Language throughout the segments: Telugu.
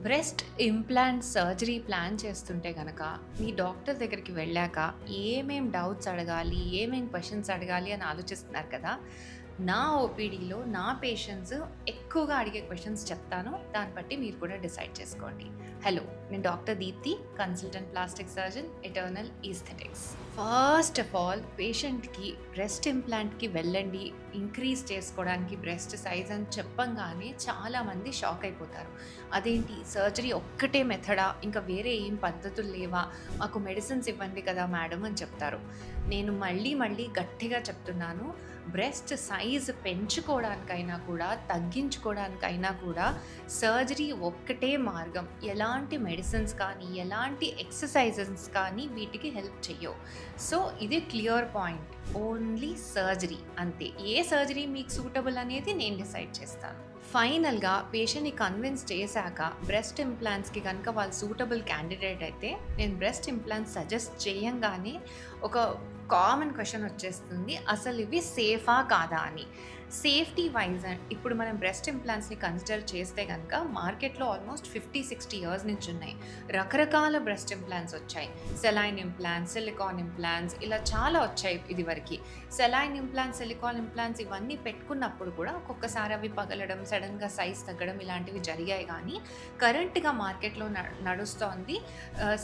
బ్రెస్ట్ ఇంప్లాంట్ సర్జరీ ప్లాన్ చేస్తుంటే గనక, మీ డాక్టర్ దగ్గరికి వెళ్ళాక ఏమేం డౌట్స్ అడగాలి, ఏమేం క్వెషన్స్ అడగాలి అని ఆలోచిస్తున్నారు కదా! నా ఓపీడీలో నా పేషెంట్స్ ఎక్కువగా అడిగే క్వెషన్స్ చెప్తాను. దాన్ని బట్టి మీరు కూడా డిసైడ్ చేసుకోండి. హలో! నేను doctor Deepti, consultant plastic surgeon, eternal aesthetics. First of all పేషెంట్‌కి బ్రెస్ట్ ఇంప్లాంట్‌కి వెళ్ళండి, ఇంక్రీజ్ చేసుకోవడానికి బ్రెస్ట్ సైజ్ అని చెప్పంగానే చాలామంది షాక్ అయిపోతారు. అదేంటి సర్జరీ ఒక్కటే మెథడా? ఇంకా వేరే ఏం పద్ధతులు లేవా? మాకు మెడిసిన్స్ ఇవ్వండి కదా మేడం అని చెప్తారు. నేను మళ్ళీ గట్టిగా చెప్తున్నాను. బ్రెస్ట్ సైజ్ పెంచుకోవడానికైనా కూడా, తగ్గించుకోవడానికైనా కూడా సర్జరీ ఒక్కటే మార్గం. ఎలాంటి మెడిసిన్స్ కానీ, ఎలాంటి ఎక్సర్‌సైజెస్ కానీ వీటికి హెల్ప్ చెయ్యవు. సో, ఇది క్లియర్ పాయింట్. ఓన్లీ సర్జరీ అంతే. ఏ సర్జరీ మీకు సూటబుల్ అనేది నేను డిసైడ్ చేస్తాను. ఫైనల్‌గా పేషెంట్‌ని కన్విన్స్ చేశాక బ్రెస్ట్ ఇంప్లాంట్స్‌కి గనుక వాళ్ళు సూటబుల్ క్యాండిడేట్ అయితే, నేను బ్రెస్ట్ ఇంప్లాంట్స్ సజెస్ట్ చేయంగానే ఒక కామన్ క్వెషన్ వచ్చేస్తుంది. అసలు ఇవి సేఫా కాదా అని. సేఫ్టీ వైజ్ ఇప్పుడు మనం బ్రెస్ట్ ఇంప్లాంట్స్‌ని కన్సిడర్ చేస్తే గనక మార్కెట్‌లో ఆల్మోస్ట్ 50-60 ఇయర్స్ నుంచి ఉన్నాయి. రకరకాల బ్రెస్ట్ ఇంప్లాంట్స్ వచ్చాయి. సెలైన్ ఇంప్లాంట్స్, సిలికాన్ ఇంప్లాంట్స్ ఇలా చాలా వచ్చాయి ఇదివరకి. సెలైన్ ఇంప్లాంట్స్, సిలికాన్ ఇంప్లాంట్స్ ఇవన్నీ పెట్టుకున్నప్పుడు కూడా ఒక్కొక్కసారి అవి పగలడం, సడెన్‌గా సైజ్ తగ్గడం ఇలాంటివి జరిగాయి. కానీ కరెంట్‌గా మార్కెట్‌లో నడుస్తోంది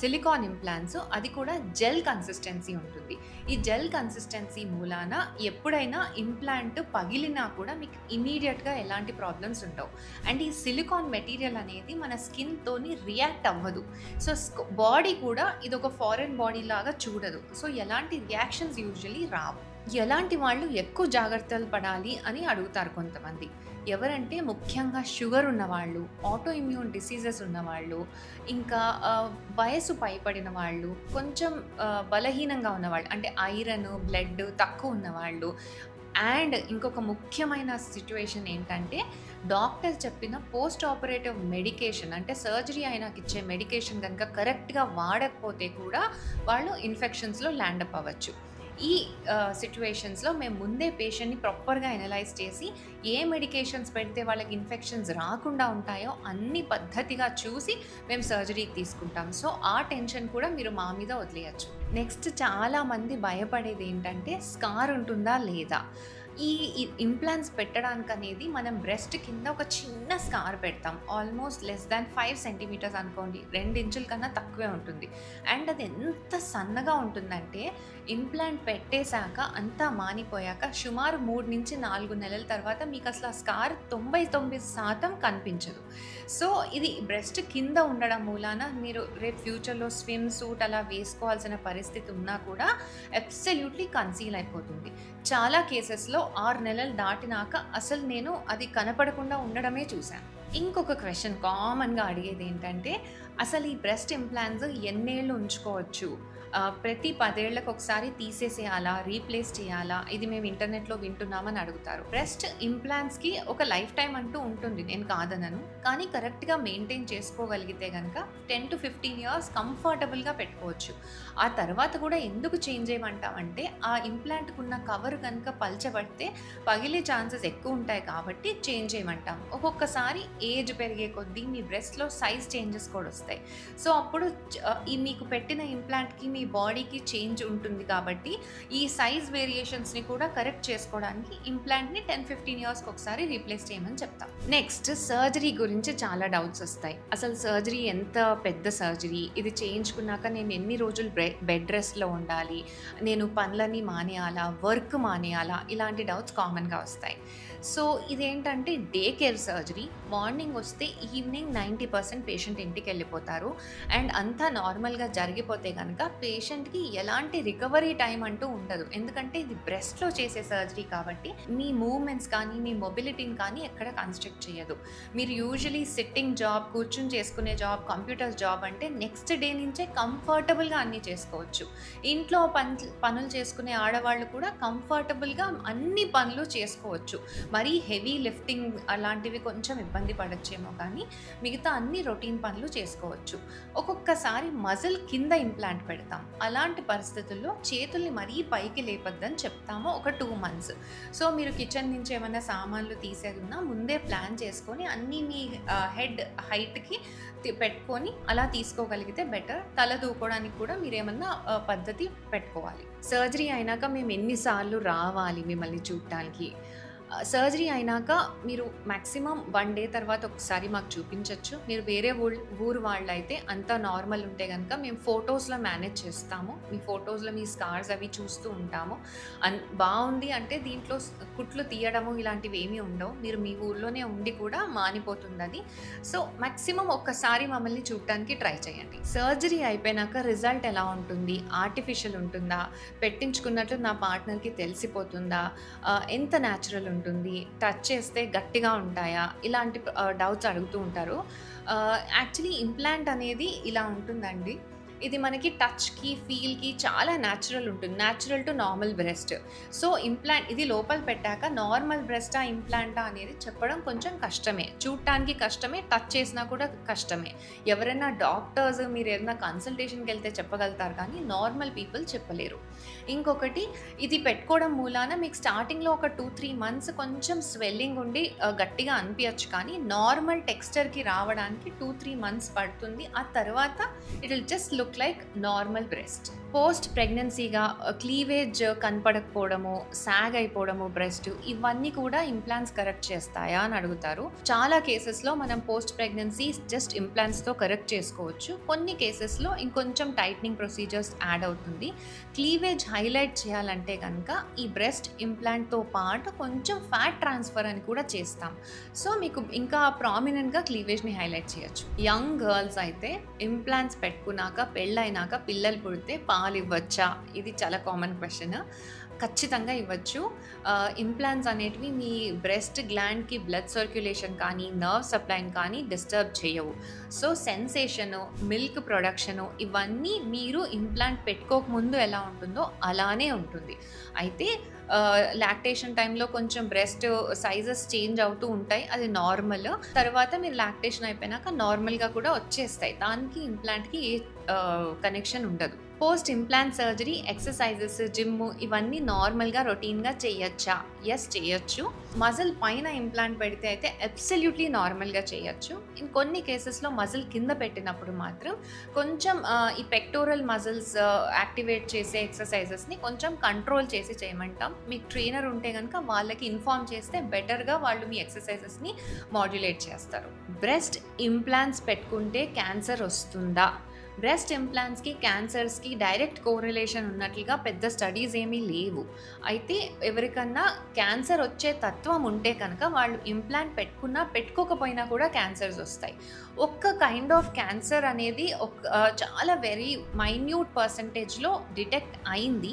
సిలికాన్ ఇంప్లాంట్స్. అది కూడా జెల్ కన్సిస్టెన్సీ ఉంటుంది. ఈ జెల్ కన్సిస్టెన్సీ మూలాన ఎప్పుడైనా ఇంప్లాంట్ పగిలినా కూడా మీకు ఇమీడియట్‌గా ఎలాంటి ప్రాబ్లమ్స్ ఉండవు. అండ్ ఈ సిలికాన్ మెటీరియల్ అనేది మన స్కిన్‌తోని రియాక్ట్ అవ్వదు. సో, బాడీ కూడా ఇదొక ఫారెన్ బాడీ లాగా చూడదు. సో, ఎలాంటి రియాక్షన్స్ యూజువల్లీ రావు. ఎలాంటి వాళ్ళు ఎక్కువ జాగ్రత్తలు పడాలి అని అడుగుతారు కొంతమంది. ఎవరంటే ముఖ్యంగా షుగర్ ఉన్నవాళ్ళు, ఆటో ఇమ్యూన్ డిసీజెస్ ఉన్నవాళ్ళు, ఇంకా వయసు పైబడిన వాళ్ళు, కొంచెం బలహీనంగా ఉన్నవాళ్ళు అంటే ఐరన్, బ్లడ్ తక్కువ ఉన్నవాళ్ళు. అండ్ ఇంకొక ముఖ్యమైన సిట్యుయేషన్ ఏంటంటే డాక్టర్ చెప్పిన పోస్ట్ ఆపరేటివ్ మెడికేషన్ అంటే సర్జరీ అయినాక ఇచ్చే మెడికేషన్ కనుక కరెక్ట్‌గా వాడకపోతే కూడా వాళ్ళు ఇన్ఫెక్షన్స్‌లో ల్యాండ్ అప్ అవ్వచ్చు. ఈ సిట్యుయేషన్స్‌లో మేము ముందే పేషెంట్‌ని ప్రాపర్‌గా అనలైజ్ చేసి ఏ మెడికేషన్స్ పెడితే వాళ్ళకి ఇన్ఫెక్షన్స్ రాకుండా ఉంటాయో అన్ని పద్ధతిగా చూసి మేము సర్జరీకి తీసుకుంటాం. సో, ఆ టెన్షన్ కూడా మీరు మా మీద వదిలేయొచ్చు. నెక్స్ట్ చాలామంది భయపడేది ఏంటంటే స్కార్ ఉంటుందా లేదా? ఈ ఇంప్లాంట్స్ పెట్టడానికనేది మనం బ్రెస్ట్ కింద ఒక చిన్న స్కార్ పెడతాం. ఆల్మోస్ట్ లెస్ దాన్ 5 సెంటీమీటర్స్ అనుకోండి. 2 ఇంచుల కన్నా తక్కువే ఉంటుంది. అండ్ అది ఎంత సన్నగా ఉంటుందంటే ఇంప్లాంట్ పెట్టేశాక అంతా మానిపోయాక సుమారు 3-4 నెలల తర్వాత మీకు అసలు ఆ స్కార్ 99% కనిపించదు. సో, ఇది బ్రెస్ట్ కింద ఉండడం మూలాన మీరు రేపు ఫ్యూచర్‌లో స్విమ్ సూట్ అలా వేసుకోవాల్సిన పరిస్థితి ఉన్నా కూడా అబ్సల్యూట్‌లీ కన్సీల్ అయిపోతుంది. చాలా కేసెస్‌లో 6 నెలలు దాటినాక అసలు నేను అది కనపడకుండా ఉండడమే చూశాను. ఇంకొక క్వెషన్ కామన్‌గా అడిగేది ఏంటంటే అసలు ఈ బ్రెస్ట్ ఇంప్లాంట్స్ ఎన్నేళ్ళు ఉంచుకోవచ్చు? ప్రతి 10 ఏళ్లకు ఒకసారి తీసేసేయాలా? రీప్లేస్ చేయాలా? ఇది మేము ఇంటర్నెట్‌లో వింటున్నామని అడుగుతారు. బ్రెస్ట్ ఇంప్లాంట్స్‌కి ఒక లైఫ్ టైమ్ అంటూ ఉంటుంది. నేను కాదనను. కానీ కరెక్ట్‌గా మెయింటైన్ చేసుకోగలిగితే గనక 10-15 ఇయర్స్ కంఫర్టబుల్‌గా పెట్టుకోవచ్చు. ఆ తర్వాత కూడా ఎందుకు చేంజ్ చేయమంటామంటే ఆ ఇంప్లాంట్‌కున్న కవర్ గనక పల్చబడితే పగిలే ఛాన్సెస్ ఎక్కువ ఉంటాయి కాబట్టి చేంజ్ చేయమంటాం. ఒక్కొక్కసారి ఏజ్ పెరిగే కొద్దీ మీ బ్రెస్ట్‌లో సైజ్ చేంజెస్ కూడా వస్తాయి. సో, అప్పుడు ఈ మీకు పెట్టిన ఇంప్లాంట్‌కి మీ బాడీకి చేంజ్ ఉంటుంది కాబట్టి ఈ సైజ్ వేరియేషన్స్‌ని కూడా కరెక్ట్ చేసుకోవడానికి ఇంప్లాంట్‌ని 10-15 ఇయర్స్‌కి ఒకసారి రీప్లేస్ చేయమని చెప్తాం. నెక్స్ట్ సర్జరీ గురించి చాలా డౌట్స్ వస్తాయి. అసలు సర్జరీ ఎంత పెద్ద సర్జరీ? ఇది చేయించుకున్నాక నేను ఎన్ని రోజులు బెడ్ రెస్ట్‌లో ఉండాలి? నేను పనులన్నీ మానేయాలా? వర్క్ మానేయాలా? ఇలాంటి డౌట్స్ కామన్‌గా వస్తాయి. సో, ఇదేంటంటే డే కేర్ సర్జరీ. మార్నింగ్ వస్తే ఈవినింగ్ 90% పేషెంట్ ఇంటికెళ్ళిపోతారు. అండ్ అంతా నార్మల్‌గా జరిగిపోతే గనక పేషెంట్‌కి ఎలాంటి రికవరీ టైం అంటూ ఉండదు. ఎందుకంటే ఇది బ్రెస్ట్‌లో చేసే సర్జరీ కాబట్టి మీ మూవ్‌మెంట్స్ కానీ, మీ మొబిలిటీని కానీ ఎక్కడ కన్‌స్ట్రిక్ట్ చేయదు. మీరు యూజువల్లీ సిట్టింగ్ జాబ్, కూర్చొని చేసుకునే జాబ్, కంప్యూటర్ జాబ్ అంటే నెక్స్ట్ డే నుంచే కంఫర్టబుల్‌గా అన్నీ చేసుకోవచ్చు. ఇంట్లో పనులు చేసుకునే ఆడవాళ్ళు కూడా కంఫర్టబుల్‌గా అన్ని పనులు చేసుకోవచ్చు. మరీ హెవీ లిఫ్టింగ్ అలాంటివి కొంచెం ఇబ్బంది పడొచ్చేమో కానీ మిగతా అన్ని రొటీన్ పనులు చేసుకోవచ్చు. ఒక్కొక్కసారి మజిల్ కింద ఇంప్లాంట్ పెడతాం. అలాంటి పరిస్థితుల్లో చేతుల్ని మరీ పైకి లేపొద్దని చెప్తాము ఒక 2 months. సో మీరు కిచెన్ నుంచి ఏమైనా సామాన్లు తీసేది ఉన్నా ముందే ప్లాన్ చేసుకొని అన్నీ మీ హెడ్ హైట్కి పెట్టుకొని అలా తీసుకోగలిగితే బెటర్. తల దూకోవడానికి కూడా మీరేమన్నా పద్ధతి పెట్టుకోవాలి. సర్జరీ అయినాక మేము ఎన్నిసార్లు రావాలి మిమ్మల్ని చూడటానికి? సర్జరీ అయినాక మీరు మ్యాక్సిమం 1 day తర్వాత ఒకసారి మాకు చూపించవచ్చు. మీరు వేరే ఊరు వాళ్ళైతే అంతా నార్మల్ ఉంటే కనుక మేము ఫొటోస్లో మేనేజ్ చేస్తాము. మీ ఫొటోస్లో మీ స్కార్స్ అవి చూస్తూ ఉంటాము. బాగుంది అంటే దీంట్లో కుట్లు తీయడము ఇలాంటివి ఏమీ ఉండవు. మీరు మీ ఊర్లోనే ఉండి కూడా మానిపోతుంది అది. సో మ్యాక్సిమం ఒక్కసారి మమ్మల్ని చూడటానికి ట్రై చేయండి. సర్జరీ అయిపోయినాక రిజల్ట్ ఎలా ఉంటుంది? ఆర్టిఫిషియల్ ఉంటుందా? పెట్టించుకున్నట్లు నా పార్ట్నర్కి తెలిసిపోతుందా? ఎంత న్యాచురల్ ఉంటుంది? టచ్ చేస్తే గట్టిగా ఉంటాయా? ఇలాంటి డౌట్స్ అడుగుతూ ఉంటారు. యాక్చువల్లీ ఇంప్లాంట్ అనేది ఇలా ఉంటుందండి. ఇది మనకి టచ్‌కి, ఫీల్‌కి చాలా న్యాచురల్ ఉంటుంది. Natural to normal breast. So implant ఇది లోపల పెట్టాక నార్మల్ బ్రెస్టా, ఇంప్లాంటా అనేది చెప్పడం కొంచెం కష్టమే. చూడటానికి కష్టమే, టచ్ చేసినా కూడా కష్టమే. ఎవరైనా డాక్టర్స్ మీరు ఏదైనా కన్సల్టేషన్‌కి వెళ్తే చెప్పగలుగుతారు కానీ నార్మల్ పీపుల్ చెప్పలేరు. ఇంకొకటి ఇది పెట్టుకోవడం మూలాన మీకు స్టార్టింగ్‌లో ఒక 2-3 months కొంచెం స్వెల్లింగ్ ఉండి గట్టిగా అనిపించచ్చు కానీ నార్మల్ టెక్స్చర్‌కి రావడానికి 2-3 months పడుతుంది. ఆ తర్వాత it will just look like normal breast. Post ప్రెగ్నెన్సీగా క్లీవేజ్ కనపడకపోవడము, సాగ్ అయిపోవడము బ్రెస్ట్, ఇవన్నీ కూడా ఇంప్లాంట్స్ కరెక్ట్ చేస్తాయా అని అడుగుతారు. చాలా కేసెస్లో మనం పోస్ట్ ప్రెగ్నెన్సీ జస్ట్ ఇంప్లాంట్స్తో కరెక్ట్ చేసుకోవచ్చు. కొన్ని కేసెస్లో ఇంకొంచెం టైట్నింగ్ ప్రొసీజర్స్ యాడ్ అవుతుంది. క్లీవేజ్ హైలైట్ చేయాలంటే కనుక ఈ బ్రెస్ట్ ఇంప్లాంట్తో పాటు కొంచెం ఫ్యాట్ ట్రాన్స్ఫర్ అని కూడా చేస్తాం. సో మీకు ఇంకా ప్రామినెంట్గా క్లీవేజ్ని హైలైట్ చేయొచ్చు. యంగ్ గర్ల్స్ అయితే ఇంప్లాంట్స్ పెట్టుకున్నాక, పెళ్ళైనాక పిల్లలు పుడితే పాలు ఇవ్వచ్చా? ఇది చాలా కామన్ క్వశ్చన్. ఖచ్చితంగా ఇవ్వచ్చు. ఇంప్లాంట్స్ అనేటివి మీ బ్రెస్ట్ గ్లాండ్కి బ్లడ్ సర్క్యులేషన్ కానీ, నర్వ్ సప్లైని కానీ డిస్టర్బ్ చేయవు. సో సెన్సేషను, మిల్క్ ప్రొడక్షను ఇవన్నీ మీరు ఇంప్లాంట్ పెట్టుకోకముందు ఎలా ఉంటుందో అలానే ఉంటుంది. అయితే లాక్టేషన్ టైంలో కొంచెం బ్రెస్ట్ సైజెస్ చేంజ్ అవుతూ ఉంటాయి. అది నార్మల్. తర్వాత మీరు లాక్టేషన్ అయిపోయినాక నార్మల్గా కూడా వచ్చేస్తాయి. దానికి ఇంప్లాంట్కి ఏ కనెక్షన్ ఉండదు. Post implant surgery exercises, gym ఇవన్నీ నార్మల్గా రొటీన్గా చేయొచ్చా? ఎస్, చేయొచ్చు. మజిల్ పైన ఇంప్లాంట్ పెడితే అయితే అబ్సల్యూట్లీ నార్మల్గా చేయొచ్చు. కొన్ని కేసెస్లో మజిల్ కింద పెట్టినప్పుడు మాత్రం కొంచెం ఈ పెక్టోరల్ మజిల్స్ యాక్టివేట్ చేసే ఎక్సర్సైజెస్ని కొంచెం కంట్రోల్ చేసి చేయమంటాం. మీకు ట్రైనర్ ఉంటే కనుక వాళ్ళకి ఇన్ఫార్మ్ చేస్తే బెటర్గా వాళ్ళు మీ ఎక్సర్సైజెస్ని మాడ్యులేట్ చేస్తారు. బ్రెస్ట్ ఇంప్లాంట్స్ పెట్టుకుంటే క్యాన్సర్ వస్తుందా? బ్రెస్ట్ ఇంప్లాంట్స్కి క్యాన్సర్స్కి డైరెక్ట్ కోరిలేషన్ ఉన్నట్లుగా పెద్ద స్టడీస్ ఏమీ లేవు. అయితే ఎవరికన్నా క్యాన్సర్ వచ్చే తత్వం ఉంటే కనుక వాళ్ళు ఇంప్లాంట్ పెట్టుకున్నా పెట్టుకోకపోయినా కూడా క్యాన్సర్స్ వస్తాయి. ఒక్క కైండ్ ఆఫ్ క్యాన్సర్ అనేది చాలా వెరీ మైన్యూట్ పర్సంటేజ్లో డిటెక్ట్ అయింది.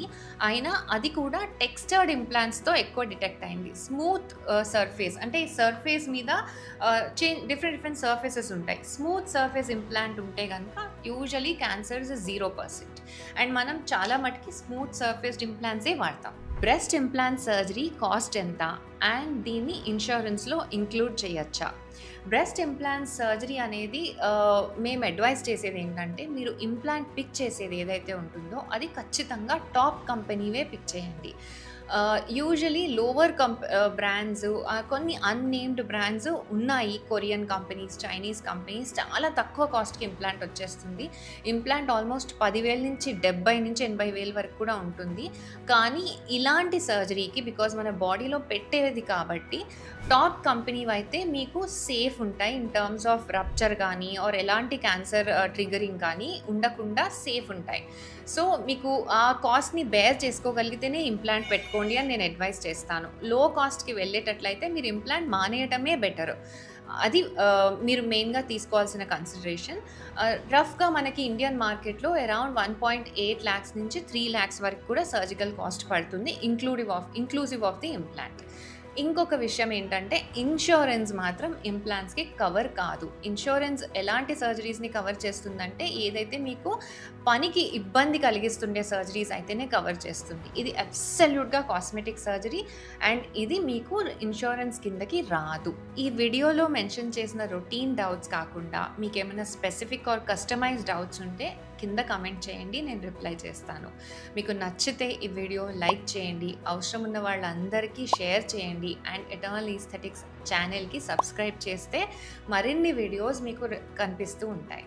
అయినా అది కూడా టెక్స్చర్డ్ ఇంప్లాంట్స్తో ఎక్కువ డిటెక్ట్ అయింది. స్మూత్ సర్ఫేస్ అంటే ఈ సర్ఫేస్ మీద డిఫరెంట్ సర్ఫేసెస్ ఉంటాయి. స్మూత్ సర్ఫేస్ ఇంప్లాంట్ ఉంటే కనుక యూజువలీ క్యాన్సర్స్ 0%. అండ్ మనం చాలా మటుకి స్మూత్ సర్ఫేస్డ్ ఇంప్లాంట్సే వాడతాం. బ్రెస్ట్ ఇంప్లాంట్ సర్జరీ కాస్ట్ ఎంత అండ్ దీన్ని ఇన్సూరెన్స్లో ఇంక్లూడ్ చేయొచ్చా? బ్రెస్ట్ ఇంప్లాంట్ సర్జరీ అనేది మేము అడ్వైస్ చేసేది ఏంటంటే మీరు ఇంప్లాంట్ పిక్ చేసేది ఏదైతే ఉంటుందో అది ఖచ్చితంగా టాప్ కంపెనీవే పిక్ చేయండి. యూజువలీ లోవర్ బ్రాండ్స్, కొన్ని అన్నేమ్డ్ బ్రాండ్స్ ఉన్నాయి. కొరియన్ కంపెనీస్, చైనీస్ కంపెనీస్ చాలా తక్కువ కాస్ట్కి ఇంప్లాంట్ వచ్చేస్తుంది. ఇంప్లాంట్ ఆల్మోస్ట్ 10,000 నుంచి 70,000 నుంచి 80,000 వరకు కూడా ఉంటుంది. కానీ ఇలాంటి సర్జరీకి బికాజ్ మన బాడీలో పెట్టేది కాబట్టి టాప్ కంపెనీ అయితే మీకు సేఫ్ ఉంటాయి. ఇన్ టర్మ్స్ ఆఫ్ రప్చర్ కానీ ఆర్ ఎలాంటి క్యాన్సర్ ట్రిగరింగ్ కానీ ఉండకుండా సేఫ్ ఉంటాయి. సో మీకు ఆ కాస్ట్ని బేర్ చేసుకోగలిగితేనే ఇంప్లాంట్ పెట్టుకోండి అని నేను అడ్వైస్ చేస్తాను. లో కాస్ట్కి వెళ్ళేటట్లయితే మీరు ఇంప్లాంట్ మానేయటమే బెటర్. అది మీరు మెయిన్గా తీసుకోవాల్సిన కన్సిడరేషన్. రఫ్గా మనకి ఇండియన్ మార్కెట్లో అరౌండ్ 1.8 lakhs నుంచి 3 lakhs వరకు కూడా సర్జికల్ కాస్ట్ పడుతుంది, ఇంక్లూజివ్ ఆఫ్ ది ఇంప్లాంట్. ఇంకొక విషయం ఏంటంటే ఇన్స్యూరెన్స్ మాత్రం ఇంప్లాంట్స్‌కి కవర్ కాదు. ఇన్స్యూరెన్స్ ఎలాంటి సర్జరీస్‌ని కవర్ చేస్తుందంటే ఏదైతే మీకు పనికి ఇబ్బంది కలిగిస్తుండే సర్జరీస్ అయితేనే కవర్ చేస్తుంది. ఇది అబ్సల్యూట్‌గా కాస్మెటిక్ సర్జరీ అండ్ ఇది మీకు ఇన్స్యూరెన్స్ కిందకి రాదు. ఈ వీడియోలో మెన్షన్ చేసిన రొటీన్ డౌట్స్ కాకుండా మీకేమైనా స్పెసిఫిక్ ఆర్ కస్టమైజ్డ్ డౌట్స్ ఉంటే కింద కామెంట్ చేయండి. నేను రిప్లై చేస్తాను. మీకు నచ్చితే ఈ వీడియో లైక్ చేయండి. అవసరం ఉన్న వాళ్ళందరికీ షేర్ చేయండి. అండ్ ఎటర్నల్ ఈస్థెటిక్స్ ఛానల్‌కి సబ్స్క్రైబ్ చేస్తే మరిన్ని వీడియోస్ మీకు కనిపిస్తూ ఉంటాయి.